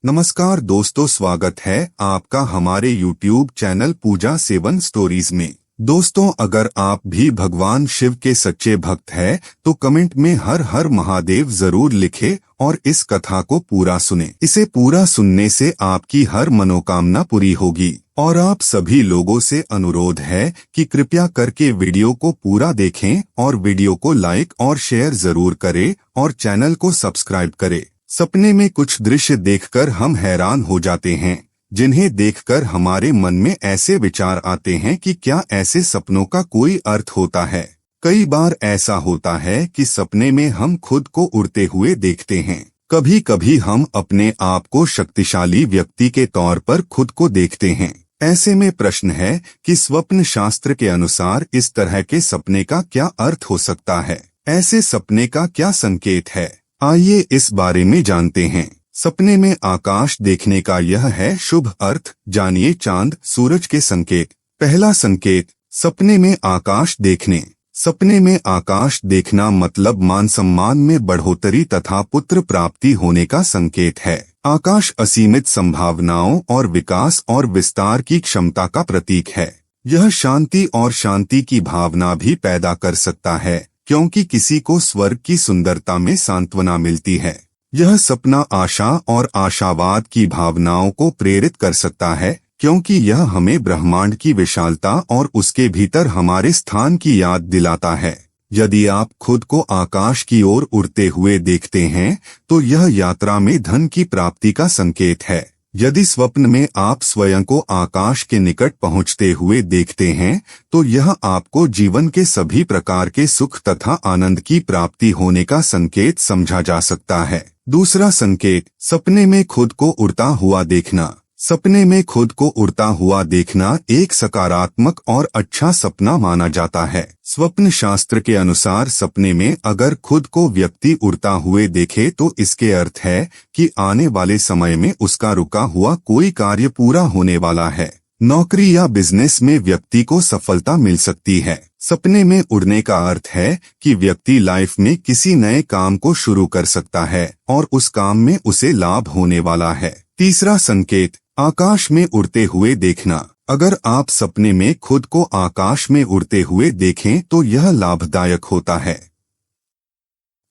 नमस्कार दोस्तों, स्वागत है आपका हमारे YouTube चैनल पूजा 7 स्टोरीज में। दोस्तों, अगर आप भी भगवान शिव के सच्चे भक्त हैं तो कमेंट में हर हर महादेव जरूर लिखें और इस कथा को पूरा सुने। इसे पूरा सुनने से आपकी हर मनोकामना पूरी होगी। और आप सभी लोगों से अनुरोध है कि कृपया करके वीडियो को पूरा देखें और वीडियो को लाइक और शेयर जरूर करें और चैनल को सब्सक्राइब करें। सपने में कुछ दृश्य देखकर हम हैरान हो जाते हैं, जिन्हें देखकर हमारे मन में ऐसे विचार आते हैं कि क्या ऐसे सपनों का कोई अर्थ होता है। कई बार ऐसा होता है कि सपने में हम खुद को उड़ते हुए देखते हैं। कभी कभी हम अपने आप को शक्तिशाली व्यक्ति के तौर पर खुद को देखते हैं। ऐसे में प्रश्न है कि स्वप्न शास्त्र के अनुसार इस तरह के सपने का क्या अर्थ हो सकता है। ऐसे सपने का क्या संकेत है, आइए इस बारे में जानते हैं। सपने में आकाश देखने का यह है शुभ अर्थ। जानिए चांद सूरज के संकेत। पहला संकेत, सपने में आकाश देखने। सपने में आकाश देखना मतलब मान सम्मान में बढ़ोतरी तथा पुत्र प्राप्ति होने का संकेत है। आकाश असीमित संभावनाओं और विकास और विस्तार की क्षमता का प्रतीक है। यह शांति और शांति की भावना भी पैदा कर सकता है, क्योंकि किसी को स्वर्ग की सुंदरता में सांत्वना मिलती है। यह सपना आशा और आशावाद की भावनाओं को प्रेरित कर सकता है, क्योंकि यह हमें ब्रह्मांड की विशालता और उसके भीतर हमारे स्थान की याद दिलाता है। यदि आप खुद को आकाश की ओर उड़ते हुए देखते हैं तो यह यात्रा में धन की प्राप्ति का संकेत है। यदि स्वप्न में आप स्वयं को आकाश के निकट पहुंचते हुए देखते हैं तो यह आपको जीवन के सभी प्रकार के सुख तथा आनंद की प्राप्ति होने का संकेत समझा जा सकता है। दूसरा संकेत, सपने में खुद को उड़ता हुआ देखना। सपने में खुद को उड़ता हुआ देखना एक सकारात्मक और अच्छा सपना माना जाता है। स्वप्न शास्त्र के अनुसार सपने में अगर खुद को व्यक्ति उड़ता हुए देखे तो इसके अर्थ है कि आने वाले समय में उसका रुका हुआ कोई कार्य पूरा होने वाला है। नौकरी या बिजनेस में व्यक्ति को सफलता मिल सकती है। सपने में उड़ने का अर्थ है कि व्यक्ति लाइफ में किसी नए काम को शुरू कर सकता है और उस काम में उसे लाभ होने वाला है। तीसरा संकेत, आकाश में उड़ते हुए देखना। अगर आप सपने में खुद को आकाश में उड़ते हुए देखें तो यह लाभदायक होता है।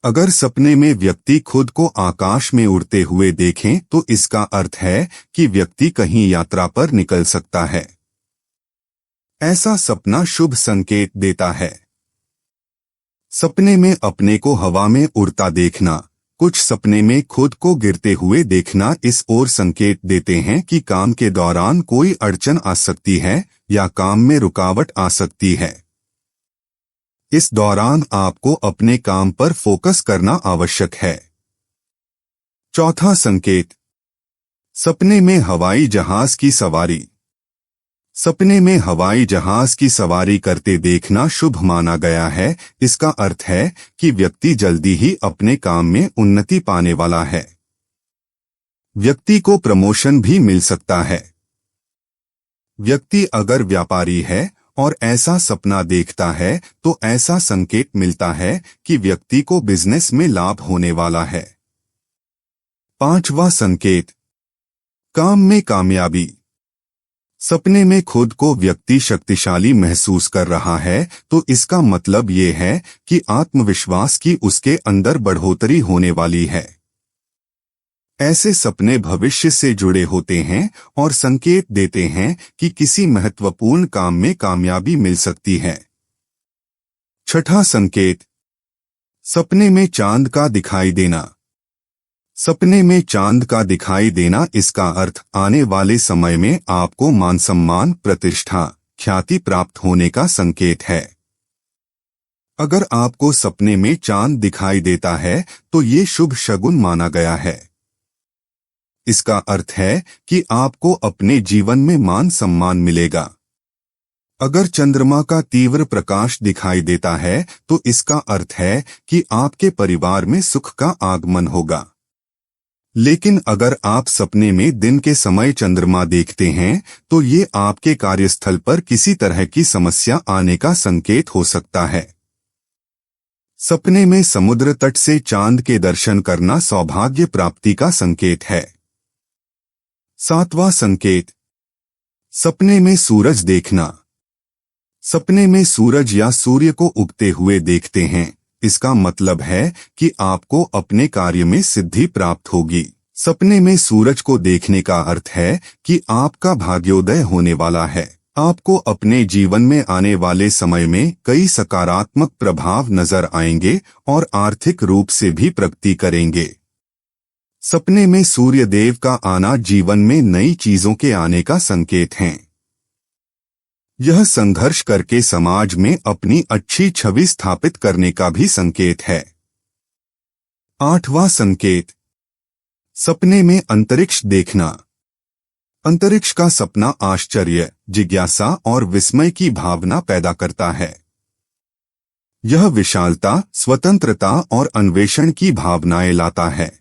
अगर सपने में व्यक्ति खुद को आकाश में उड़ते हुए देखें तो इसका अर्थ है कि व्यक्ति कहीं यात्रा पर निकल सकता है। ऐसा सपना शुभ संकेत देता है। सपने में अपने को हवा में उड़ता देखना। कुछ सपने में खुद को गिरते हुए देखना इस ओर संकेत देते हैं कि काम के दौरान कोई अड़चन आ सकती है या काम में रुकावट आ सकती है। इस दौरान आपको अपने काम पर फोकस करना आवश्यक है। चौथा संकेत, सपने में हवाई जहाज की सवारी। सपने में हवाई जहाज की सवारी करते देखना शुभ माना गया है। इसका अर्थ है कि व्यक्ति जल्दी ही अपने काम में उन्नति पाने वाला है। व्यक्ति को प्रमोशन भी मिल सकता है। व्यक्ति अगर व्यापारी है और ऐसा सपना देखता है तो ऐसा संकेत मिलता है कि व्यक्ति को बिजनेस में लाभ होने वाला है। पांचवा संकेत, काम में कामयाबी। सपने में खुद को व्यक्ति शक्तिशाली महसूस कर रहा है तो इसका मतलब ये है कि आत्मविश्वास की उसके अंदर बढ़ोतरी होने वाली है। ऐसे सपने भविष्य से जुड़े होते हैं और संकेत देते हैं कि किसी महत्वपूर्ण काम में कामयाबी मिल सकती है। छठा संकेत, सपने में चांद का दिखाई देना। सपने में चांद का दिखाई देना इसका अर्थ आने वाले समय में आपको मान सम्मान, प्रतिष्ठा, ख्याति प्राप्त होने का संकेत है। अगर आपको सपने में चांद दिखाई देता है तो ये शुभ शगुन माना गया है। इसका अर्थ है कि आपको अपने जीवन में मान सम्मान मिलेगा। अगर चंद्रमा का तीव्र प्रकाश दिखाई देता है तो इसका अर्थ है कि आपके परिवार में सुख का आगमन होगा। लेकिन अगर आप सपने में दिन के समय चंद्रमा देखते हैं तो ये आपके कार्यस्थल पर किसी तरह की समस्या आने का संकेत हो सकता है। सपने में समुद्र तट से चांद के दर्शन करना सौभाग्य प्राप्ति का संकेत है। सातवां संकेत, सपने में सूरज देखना। सपने में सूरज या सूर्य को उगते हुए देखते हैं, इसका मतलब है कि आपको अपने कार्य में सिद्धि प्राप्त होगी। सपने में सूरज को देखने का अर्थ है कि आपका भाग्योदय होने वाला है। आपको अपने जीवन में आने वाले समय में कई सकारात्मक प्रभाव नजर आएंगे और आर्थिक रूप से भी प्रगति करेंगे। सपने में सूर्य देव का आना जीवन में नई चीजों के आने का संकेत है। यह संघर्ष करके समाज में अपनी अच्छी छवि स्थापित करने का भी संकेत है। आठवां संकेत, सपने में अंतरिक्ष देखना। अंतरिक्ष का सपना आश्चर्य, जिज्ञासा और विस्मय की भावना पैदा करता है। यह विशालता, स्वतंत्रता और अन्वेषण की भावनाएं लाता है।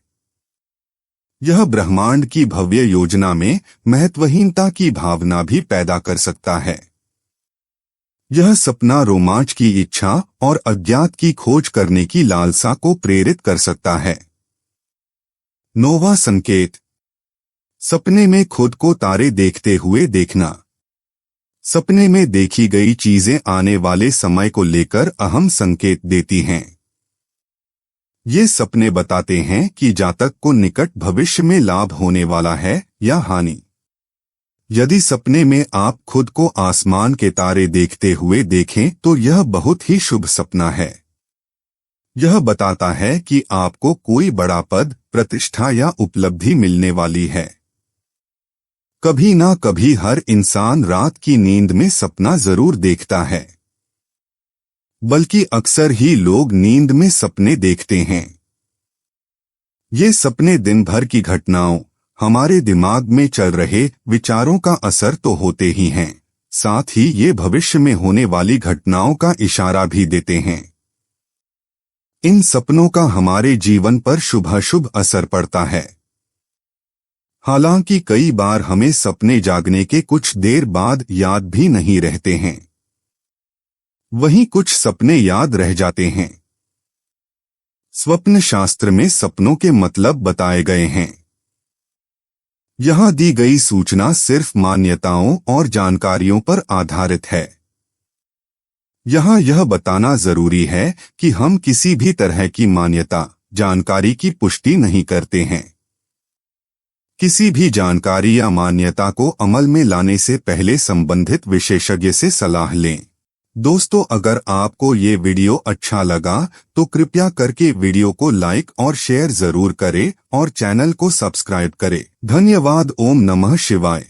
यह ब्रह्मांड की भव्य योजना में महत्वहीनता की भावना भी पैदा कर सकता है। यह सपना रोमांच की इच्छा और अज्ञात की खोज करने की लालसा को प्रेरित कर सकता है। नौवां संकेत, सपने में खुद को तारे देखते हुए देखना। सपने में देखी गई चीजें आने वाले समय को लेकर अहम संकेत देती हैं। ये सपने बताते हैं कि जातक को निकट भविष्य में लाभ होने वाला है या हानि। यदि सपने में आप खुद को आसमान के तारे देखते हुए देखें तो यह बहुत ही शुभ सपना है। यह बताता है कि आपको कोई बड़ा पद, प्रतिष्ठा या उपलब्धि मिलने वाली है। कभी ना कभी हर इंसान रात की नींद में सपना जरूर देखता है, बल्कि अक्सर ही लोग नींद में सपने देखते हैं। ये सपने दिन भर की घटनाओं, हमारे दिमाग में चल रहे विचारों का असर तो होते ही हैं, साथ ही ये भविष्य में होने वाली घटनाओं का इशारा भी देते हैं। इन सपनों का हमारे जीवन पर शुभाशुभ असर पड़ता है। हालांकि कई बार हमें सपने जागने के कुछ देर बाद याद भी नहीं रहते हैं। वहीं कुछ सपने याद रह जाते हैं। स्वप्न शास्त्र में सपनों के मतलब बताए गए हैं। यहां दी गई सूचना सिर्फ मान्यताओं और जानकारियों पर आधारित है। यहां यह बताना जरूरी है कि हम किसी भी तरह की मान्यता, जानकारी की पुष्टि नहीं करते हैं। किसी भी जानकारी या मान्यता को अमल में लाने से पहले संबंधित विशेषज्ञ से सलाह लें। दोस्तों, अगर आपको ये वीडियो अच्छा लगा तो कृपया करके वीडियो को लाइक और शेयर जरूर करें और चैनल को सब्सक्राइब करें। धन्यवाद। ओम नमः शिवाय।